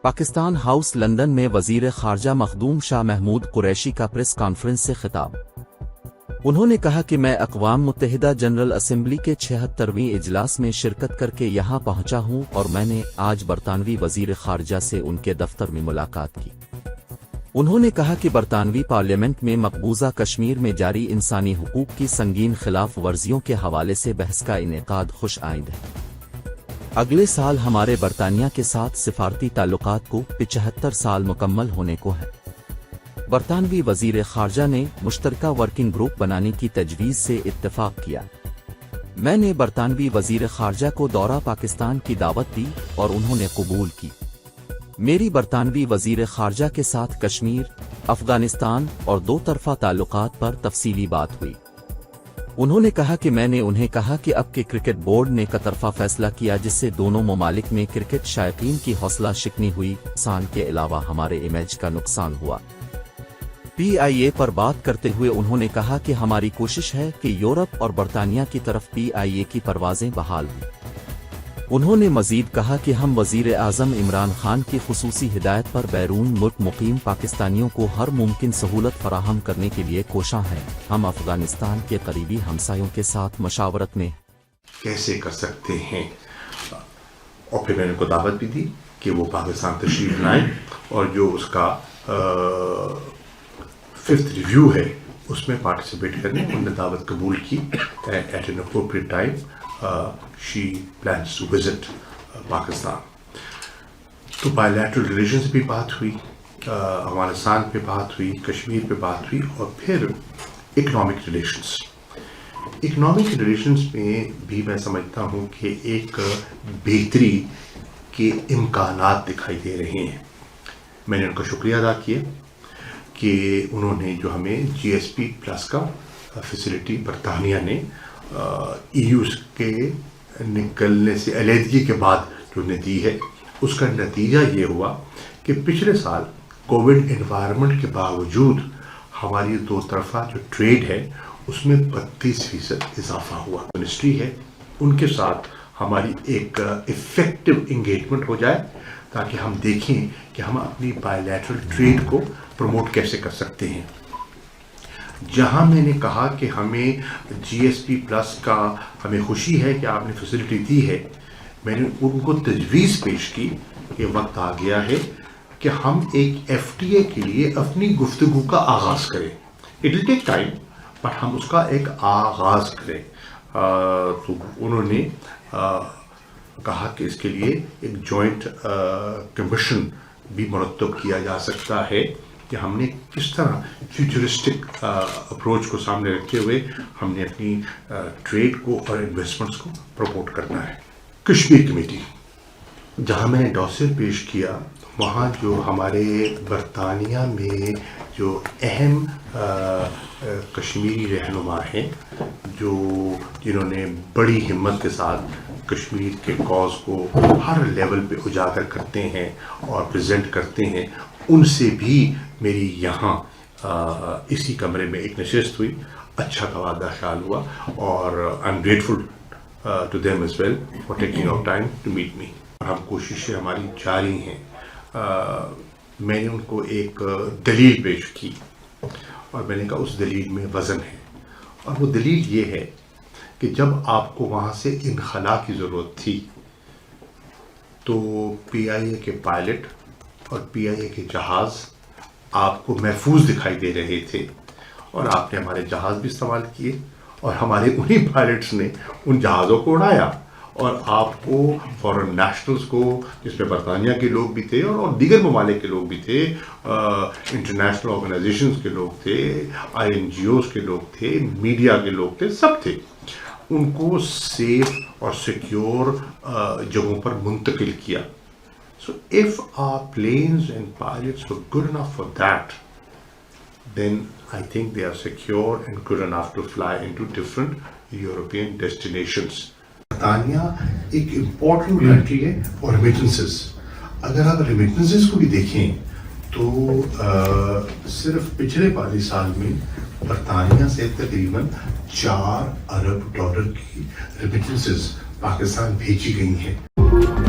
Pakistan house London में वजीर खारजा मखदूम शाह महमूद कुरैशी का प्रेस कॉन्फ्रेंस से खिताब। उन्होंने कहा कि मैं अक़वाम मुत्तहिदा जनरल असेंबली के 76वें इजलास में शिरकत करके यहाँ पहुँचा हूँ और मैंने आज बरतानवी वजीर खारजा से उनके दफ्तर में मुलाकात की। उन्होंने कहा कि बरतानवी पार्लियामेंट में मकबूजा कश्मीर में जारी इंसानी हुकूक की संगीन खिलाफ वर्जियों के हवाले से बहस का इनेकाद खुश आइंद है। अगले साल हमारे बरतानिया के साथ सिफारती ताल्लुकात को 75 साल मुकम्मल होने को है। बरतानवी वजीर खारजा ने मुश्तरका वर्किंग ग्रुप बनाने की तजवीज़ से इत्तेफाक किया। मैंने बरतानवी वजीर खारजा को दौरा पाकिस्तान की दावत दी और उन्होंने कबूल की। मेरी बरतानवी वजीर खारजा के साथ कश्मीर, अफगानिस्तान और दो तरफा ताल्लुकात पर तफसीली बात हुई। उन्होंने कहा कि मैंने उन्हें कहा कि अब के क्रिकेट बोर्ड ने कतरफा फैसला किया जिससे दोनों ममालिक में क्रिकेट शायकीन की हौसला शिकनी हुई, नुकसान के अलावा हमारे इमेज का नुकसान हुआ। PIA पर बात करते हुए उन्होंने कहा कि हमारी कोशिश है कि यूरोप और बरतानिया की तरफ PIA की परवाजें बहाल हों। उन्होंने मजीद कहा कि हम वजीर आज़म इमरान खान की खुसूसी हिदायत पर बैरून मुल्क मुकीम पाकिस्तानियों को हर मुमकिन सहूलत फराहम करने के लिए कोशां हैं। हम अफगानिस्तान के करीबी हमसायों के साथ मशावरत में कैसे कर सकते हैं, और फिर मैंने उनको दावत भी दी कि वो पाकिस्तान तशरीफ लाएं और जो उसका 5th रिव्यू है उसमें पार्टिसिपेट करने उन्होंने दावत कबूल की। At an appropriate time she plans to visit Pakistan. तो बायलैटरल रिलेशंस पे बात हुई, अफगानिस्तान पे बात हुई, कश्मीर पे बात हुई और फिर इकोनॉमिक रिलेशंस। इकोनॉमिक रिलेशंस में भी मैं समझता हूँ कि एक बेहतरी के इम्कानात दिखाई दे रहे हैं। मैंने उनका शुक्रिया अदा किया कि उन्होंने जो हमें GSP प्लस का फैसिलिटी बरतानिया ने EU के निकलने से अलहदगी के बाद जो उन्हें दी है, उसका नतीजा ये हुआ कि पिछले साल कोविड एनवायरनमेंट के बावजूद हमारी दो तरफा जो ट्रेड है उसमें 32% इजाफा हुआ। मिनिस्ट्री है उनके साथ हमारी एक इफेक्टिव इंगेजमेंट हो जाए ताकि हम देखें कि हम अपनी बायलैटरल ट्रेड को प्रमोट कैसे कर सकते हैं। जहां मैंने कहा कि हमें GSP प्लस का हमें खुशी है कि आपने फैसिलिटी दी है, मैंने उनको तजवीज़ पेश की कि वक्त आ गया है कि हम एक FTA के लिए अपनी गुफ्तगू का आगाज़ करें। It will take time but हम उसका एक आगाज़ करें। तो उन्होंने कहा कि इसके लिए एक जॉइंट कमीशन भी मुरत्तब किया जा सकता है कि हमने किस तरह फ्यूचरिस्टिक अप्रोच को सामने रखते हुए हमने अपनी ट्रेड को और इन्वेस्टमेंट्स को प्रमोट करना है। कश्मीर कमेटी जहां मैंने डॉसियर पेश किया, वहां जो हमारे बरतानिया में जो अहम कश्मीरी रहनुमा हैं जिन्होंने बड़ी हिम्मत के साथ कश्मीर के कॉज को हर लेवल पे उजागर करते हैं और प्रेजेंट करते हैं, उनसे भी मेरी यहाँ इसी कमरे में एक नशिस्त हुई। अच्छा तबादला ख्याल हुआ और I am grateful to them as well for taking out time to meet me. हम कोशिशें हमारी जारी हैं। मैंने उनको एक दलील पेश की और मैंने कहा उस दलील में वज़न है, और वो दलील ये है कि जब आपको वहाँ से इनखला की ज़रूरत थी तो PIA के पायलट और PIA के जहाज़ आपको महफूज दिखाई दे रहे थे और आपने हमारे जहाज़ भी इस्तेमाल किए और हमारे उन्हीं पायलट्स ने उन जहाज़ों को उड़ाया और आपको फॉरेन नेशनल्स को, जिसमें बरतानिया के लोग भी थे और दीगर ममालिक के लोग भी थे, इंटरनेशनल ऑर्गेनाइजेशंस के लोग थे, INGOs के लोग थे, मीडिया के लोग थे, सब थे, उनको सेफ और सिक्योर जगहों पर मुंतकिल किया। So if our planes and pilots were good enough for that, then I think they are secure and good enough to fly into different European destinations. बरतानिया एक इम्पोर्टेंट कंट्री है और रेमिटेंसेस, अगर आप रेमिटेंसेस को भी देखें तो सिर्फ पिछले 5 साल में बरतानिया से तकरीबन $4 अरब की रेमिटेंसेस पाकिस्तान भेजी गई हैं।